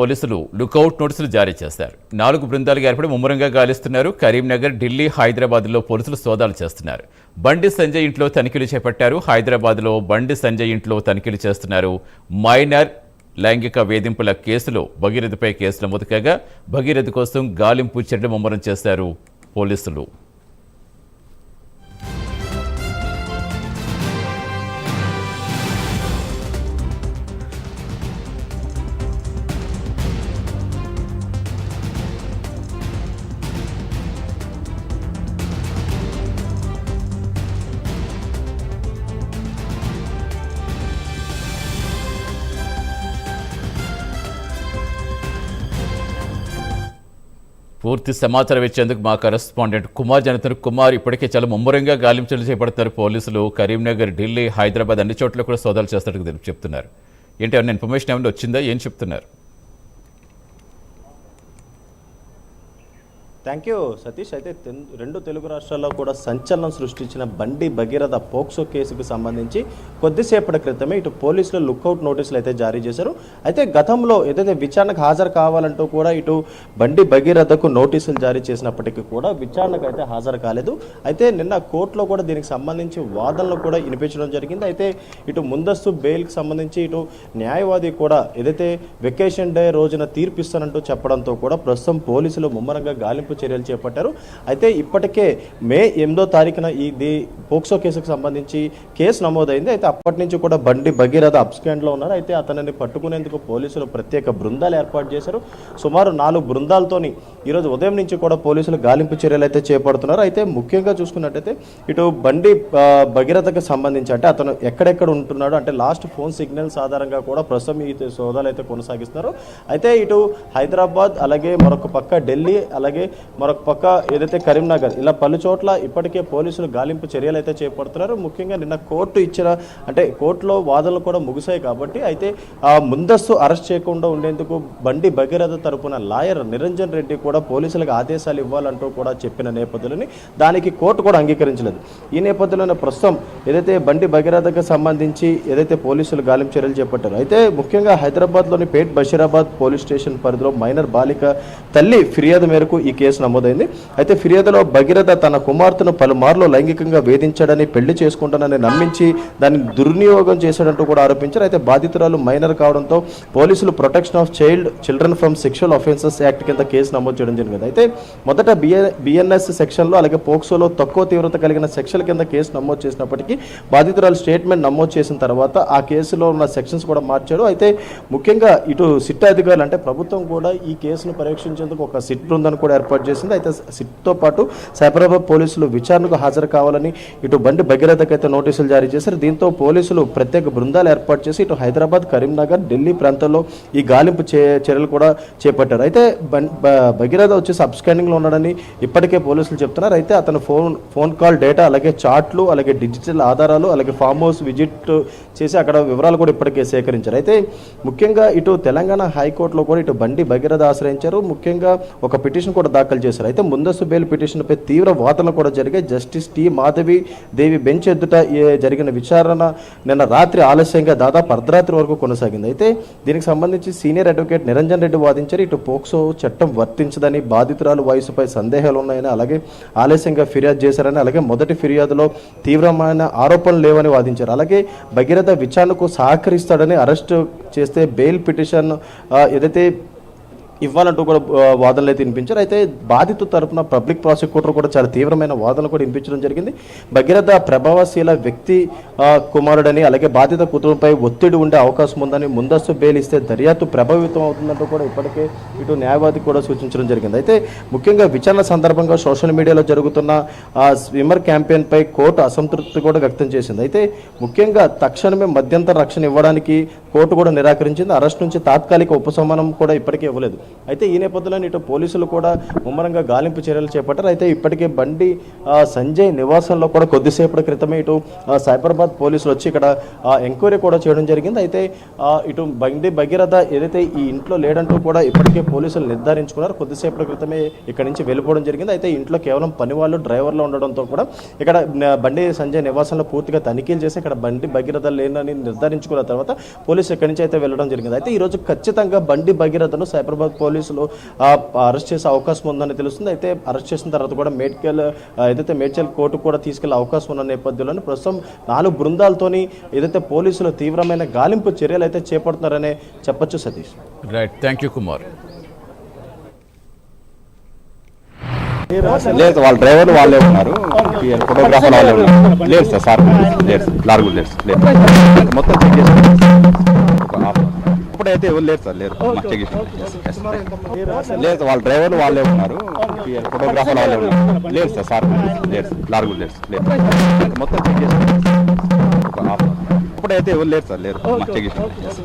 పోలీసులు లుకౌట్ నోటీసులు జారీ చేశారు. 4 బృందాలుగా ఏర్పడి ముమ్మరంగా గాలిస్తున్నారు. కరీంనగర్, ఢిల్లీ, హైదరాబాద్లో పోలీసులు సోదాలు చేస్తున్నారు. బండి సంజయ్ ఇంట్లో తనిఖీలు చేపట్టారు. హైదరాబాద్లో బండి సంజయ్ ఇంట్లో తనిఖీలు చేస్తున్నారు. మైనర్ లైంగిక వేధింపుల కేసులో భగీరథపై కేసు నమోదు కాగా భగీరథ కోసం గాలింపు చర్యలు ముమ్మరం చేశారు పోలీసులు. పూర్తి సమాచారం ఇచ్చేందుకు మా కరెస్పాండెంట్ కుమార్ జనతన్ కుమార్ ఇప్పటికే చాలా ముమ్మరంగా గాలింపులు చేపడుతున్నారు పోలీసులు. కరీంనగర్, ఢిల్లీ, హైదరాబాద్ అన్ని చోట్ల కూడా సోదాలు చేస్తున్నట్టు చెప్తున్నారు. ఏంటి ఏమైనా ఇన్ఫర్మేషన్ ఏమైనా వచ్చిందా? ఏం చెప్తున్నారు? Thank you Satish. అయితే 2 తెలుగు రాష్ట్రాల్లో కూడా సంచలనం సృష్టించిన బండి భగీరథ పోక్సో కేసుకు సంబంధించి కొద్దిసేపటి క్రితమే ఇటు పోలీసులు లుక్అవుట్ నోటీసులు అయితే జారీ చేశారు. అయితే గతంలో ఏదైతే విచారణకు హాజరు కావాలంటూ కూడా ఇటు బండి భగీరథకు నోటీసులు జారీ చేసినప్పటికీ కూడా విచారణకు అయితే హాజరు కాలేదు. అయితే నిన్న కోర్టులో కూడా దీనికి సంబంధించి వాదనలు కూడా వినిపించడం జరిగింది. అయితే ఇటు ముందస్తు బెయిల్కి సంబంధించి ఇటు న్యాయవాది కూడా ఏదైతే వెకేషన్ డే రోజున తీర్పిస్తానంటూ చెప్పడంతో కూడా ప్రస్తుతం పోలీసులు ముమ్మరంగా గాలింపు చర్యలు చేపట్టారు. అయితే ఇప్పటికే మే 8వ తారీఖున ఇది పోక్సో కేసుకు సంబంధించి కేసు నమోదైంది. అయితే అప్పటి నుంచి కూడా బండి భగీరథ అబ్స్కాండ్లో ఉన్నారు. అయితే అతనిని పట్టుకునేందుకు పోలీసులు ప్రత్యేక బృందాలు ఏర్పాటు చేశారు. సుమారు 4 బృందాలతోని ఈరోజు ఉదయం నుంచి కూడా పోలీసులు గాలింపు చర్యలు అయితే చేపడుతున్నారు. అయితే ముఖ్యంగా చూసుకున్నట్టయితే ఇటు బండి భగీరథకు సంబంధించి అంటే అతను ఎక్కడెక్కడ ఉంటున్నాడు అంటే లాస్ట్ ఫోన్ సిగ్నల్స్ ఆధారంగా కూడా ప్రస్తుతం ఈ సోదాలు అయితే కొనసాగిస్తున్నారు. అయితే ఇటు హైదరాబాద్, అలాగే మరొక పక్క ఢిల్లీ, అలాగే మరొక పక్క ఏదైతే కరీంనగర్, ఇలా పలు చోట్ల ఇప్పటికే పోలీసులు గాలింపు చర్యలు అయితే చేపడుతున్నారు. ముఖ్యంగా నిన్న కోర్టు ఇచ్చిన అంటే కోర్టులో వాదనలు కూడా ముగిశాయి కాబట్టి అయితే ముందస్తు అరెస్ట్ చేయకుండా ఉండేందుకు బండి భగీరథ తరపున లాయర్ నిరంజన్ రెడ్డి కూడా పోలీసులకు ఆదేశాలు ఇవ్వాలంటూ కూడా చెప్పిన నేపథ్యంలోని దానికి కోర్టు కూడా అంగీకరించలేదు. ఈ నేపథ్యంలోనే ప్రస్తుతం ఏదైతే బండి భగీరథకు సంబంధించి ఏదైతే పోలీసులు గాలింపు చర్యలు చేపట్టారు. అయితే ముఖ్యంగా హైదరాబాద్లోని పేట్ బషీరాబాద్ పోలీస్ స్టేషన్ పరిధిలో మైనర్ బాలిక తల్లి ఫిర్యాదు మేరకు ఈ కేసు నమోదైంది. అయితే ఫిర్యాదులో భగీరథ తన కుమార్తెను పలుమార్లు లైంగికంగా వేధించాడని, పెళ్లి చేసుకుంటానని నమ్మించి దాన్ని దుర్వినియోగం చేశాడంటూ కూడా ఆరోపించారు. అయితే బాధితురాలు మైనర్ కావడంతో పోలీసులు protection of children from sexual offences act కింద కేసు నమోదు చేయడం జరిగింది. అయితే మొదట బిఎన్ఎస్ సెక్షన్లో అలాగే పోక్సోలో తక్కువ తీవ్రత కలిగిన సెక్షన్ల కింద కేసు నమోదు చేసినప్పటికీ బాధితురాలు స్టేట్మెంట్ నమోదు చేసిన తర్వాత ఆ కేసులో ఉన్న సెక్షన్స్ కూడా మార్చారు. అయితే ముఖ్యంగా ఇటు సిట్ అధికారులు అంటే ప్రభుత్వం కూడా ఈ కేసును పరీక్షించేందుకు ఒక సిట్ బృందాన్ని కూడా ఏర్పాటు చేసింది. అయితే సిట్తో పాటు సైబరాబాద్ పోలీసులు విచారణకు హాజరు కావాలని ఇటు బండి భగీరథకు అయితే నోటీసులు జారీ చేశారు. దీంతో పోలీసులు ప్రత్యేక బృందాలు ఏర్పాటు చేసి ఇటు హైదరాబాద్, కరీంనగర్, ఢిల్లీ ప్రాంతాల్లో ఈ గాలింపు చర్యలు కూడా చేపట్టారు. అయితే భగీరథ వచ్చేసి అబ్స్కాండింగ్లో ఉన్నాడని ఇప్పటికే పోలీసులు చెప్తున్నారు. అయితే అతను ఫోన్ కాల్ డేటా, అలాగే చాట్లు, అలాగే డిజిటల్ ఆధారాలు, అలాగే ఫామ్ హౌస్ విజిట్ చేసి అక్కడ వివరాలు కూడా ఇప్పటికే సేకరించారు. అయితే ముఖ్యంగా ఇటు తెలంగాణ హైకోర్టులో కూడా ఇటు బండి భగీరథ ఆశ్రయించారు. ముఖ్యంగా ఒక పిటిషన్ కూడా దాఖలు చేశారు. అయితే ముందస్తు బెయిల్ పిటిషన్పై తీవ్ర వాదనలు కూడా జరిగాయి. జస్టిస్ టి మాధవి దేవి బెంచ్ ఎదుట జరిగిన విచారణ నిన్న రాత్రి ఆలస్యంగా దాదాపు అర్ధరాత్రి వరకు కొనసాగింది. అయితే దీనికి సంబంధించి సీనియర్ అడ్వకేట్ నిరంజన్ రెడ్డి వాదించారు. ఇటు పోక్సో చట్టం వర్తించదని, బాధితురాలు వయసుపై సందేహాలు ఉన్నాయని, అలాగే ఆలస్యంగా ఫిర్యాదు చేశారని, అలాగే మొదటి ఫిర్యాదులో తీవ్రమైన ఆరోపణలు లేవని వాదించారు. అలాగే భగీరథ విచారణకు సహకరిస్తాడని, అరెస్టు చేస్తే బెయిల్ పిటిషన్ ఏదైతే ఇవ్వాలంటూ కూడా వాదనలు అయితే వినిపించారు. అయితే బాధితు తరపున పబ్లిక్ ప్రాసిక్యూటర్ కూడా చాలా తీవ్రమైన వాదనలు కూడా వినిపించడం జరిగింది. భగీరథ ప్రభావశీల వ్యక్తి కుమారుడని, అలాగే బాధిత కుటుంబంపై ఒత్తిడి ఉండే అవకాశం ఉందని, ముందస్తు బెయిల్ ఇస్తే దర్యాప్తు ప్రభావితం అవుతుందంటూ కూడా ఇప్పటికే ఇటు న్యాయవాది కూడా సూచించడం జరిగింది. అయితే ముఖ్యంగా విచారణ సందర్భంగా సోషల్ మీడియాలో జరుగుతున్న స్విమ్మర్ క్యాంపెయిన్పై కోర్టు అసంతృప్తి కూడా వ్యక్తం చేసింది. అయితే ముఖ్యంగా తక్షణమే మధ్యంతర రక్షణ ఇవ్వడానికి కోర్టు కూడా నిరాకరించింది. అరెస్ట్ నుంచి తాత్కాలిక ఉపశమనం కూడా ఇప్పటికే ఇవ్వలేదు. అయితే ఈ నేపథ్యంలో ఇటు పోలీసులు కూడా ముమ్మరంగా గాలింపు చర్యలు చేపట్టారు. అయితే ఇప్పటికే బండి సంజయ్ నివాసంలో కూడా కొద్దిసేపటి క్రితమే ఇటు సైబరాబాద్ పోలీసులు వచ్చి ఇక్కడ ఎంక్వైరీ కూడా చేయడం జరిగింది. అయితే ఇటు బండి భగీరథ ఏదైతే ఈ ఇంట్లో లేడంటూ కూడా ఇప్పటికే పోలీసులు నిర్ధారించుకున్నారు. కొద్దిసేపటి క్రితమే ఇక్కడ నుంచి వెళ్ళిపోవడం జరిగింది. అయితే ఇంట్లో కేవలం పని వాళ్ళు, డ్రైవర్లు ఉండడంతో కూడా ఇక్కడ బండి సంజయ్ నివాసంలో పూర్తిగా తనిఖీలు చేసి ఇక్కడ బండి భగీరథ లేనని నిర్ధారించుకున్న తర్వాత పోలీసులు పోలీసు ఇక్కడి నుంచి అయితే వెళ్ళడం జరిగింది. అయితే ఈరోజు ఖచ్చితంగా బండి భగీరథను సైబరాబాద్ పోలీసులు అరెస్ట్ చేసే అవకాశం ఉందని తెలుస్తుంది. అయితే అరెస్ట్ చేసిన తర్వాత కూడా మేడ్చల్ కోర్టు కూడా తీసుకెళ్లే అవకాశం ఉన్న నేపథ్యంలో ప్రస్తుతం 4 బృందాలతోని ఏదైతే పోలీసులు తీవ్రమైన గాలింపు చర్యలు అయితే చేపడుతున్నారనే చెప్పొచ్చు Satish. Right, thank you Kumar. లేదు వాళ్ళ డ్రైవర్లు వాళ్ళే ఉన్నారు, ఫోటోగ్రాఫర్ వాళ్ళే ఉన్నారు. లేదు సార్ లేదు లార్గు లేదు మొత్తం చెక్ చేసి ఇప్పుడైతే ఎవరు లేరు సార్, లేరు చెక్ చేసి లేదు వాళ్ళ డ్రైవర్లు వాళ్ళే ఉన్నారు, ఫోటోగ్రాఫర్ వాళ్ళే ఉన్నారు. లేదు సార్ లేదు లార్గు లేదు మొత్తం చెక్ చేసి ఇప్పుడైతే ఎవరు లేరు సార్, లేరు చెక్ చేసి